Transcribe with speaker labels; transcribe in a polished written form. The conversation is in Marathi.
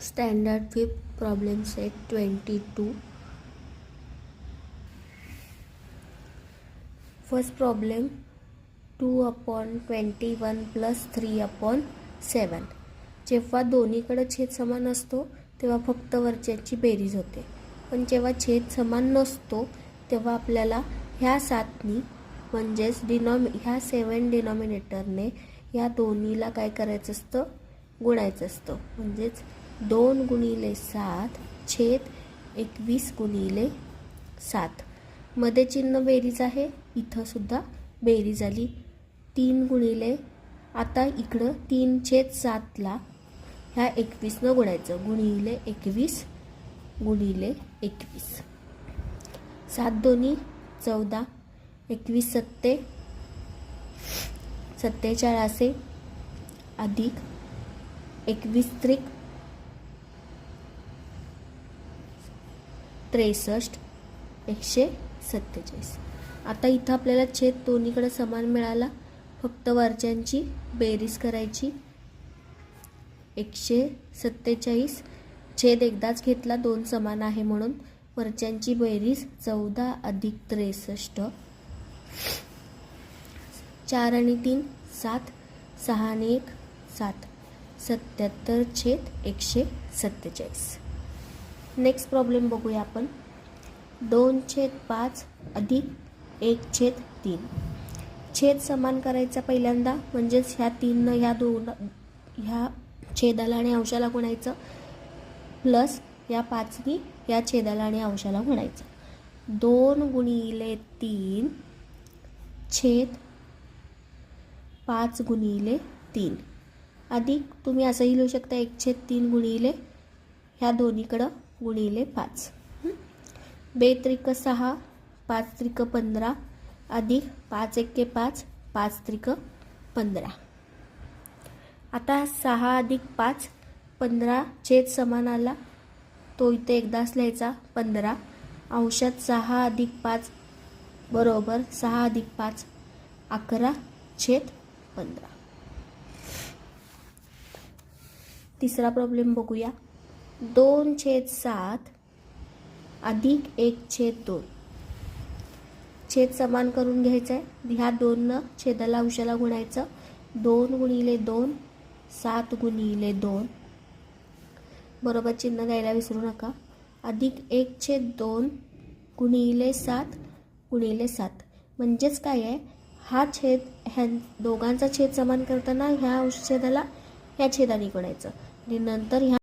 Speaker 1: Standard 5th problem set 22. First problem 2/21 plus 3/7. जेव्हा दोन्हीकडे छेद समान असतो तेव्हा फक्त वरच्याची बेरीज होते, पण जेव्हा छेद समान नसतो तेव्हा आपल्याला ह्या 7नी म्हणजेच ह्या 7 डिनॉमिनेटरने या दोन्हीला काय करायचं असतं, गुणायचं असतं. म्हणजेच 2 गुणिले 7 छेद 21 गुणिले 7. मध्ये चिन्ह बेरीज आहे, इथं सुद्धा बेरीज आली. 3 गुणिले, आता इकडं 3/7ला ह्या 21 गुणायचं, गुणिले 21 गुणिले 21. 7 दोन्ही 14, 21 सत्ते 47 अधिक 21 त्रिक 63 147. आता इथं आपल्याला छेद दोन्हीकडे समान मिळाला, फक्त वरच्यांची बेरीज करायची. 147 छेद एकदाच घेतला, 2 समान आहे म्हणून. वरच्यांची बेरीज 14 अधिक 63. 4 आणि 3 7, 6 आणि 1 7, 77 छेद 147. नेक्स्ट प्रॉब्लेम बघूया आपण. 2/5 अधिक 1/3. छेद समान करायचा पहिल्यांदा, म्हणजेच ह्या 3 ह्या छेदाला आणि अंशाला गुणायचं, प्लस या 5नी या छेदाला आणि अंशाला गुणायचं. 2 गुणिले 3 छेद 5 गुणिले 3 अधिक, तुम्ही असंही लिहू शकता 1/3 गुणिले ह्या दोन्हीकडं गुणिले 5. 2 त्रिक 6, 5 त्रिक 15 अधिक 5 एक्के 5, 5 त्रिक 15. आता 6 अधिक 5 15 छेद समान आला, तो इथे एकदाच लिहायचा 15. अंशात 6 अधिक 5 बरोबर 6 अधिक 5 11 छेद 15. तिसरा प्रॉब्लेम बघूया. 2/7 अधिक 1/2. छेद समान करून घ्यायचा आहे. ह्या 2 छेदाला अंशाला गुणायचं. 2 गुणिले 2 7 गुणिले 2 बरोबर चिन्ह द्यायला विसरू नका. अधिक 1/2 गुणिले 7 गुणिले 7. म्हणजेच काय आहे, हा छेद ह्या दोघांचा छेद समान करताना ह्या अंश छेदाला ह्या छेदाने गुणायचं आणि नंतर ह्या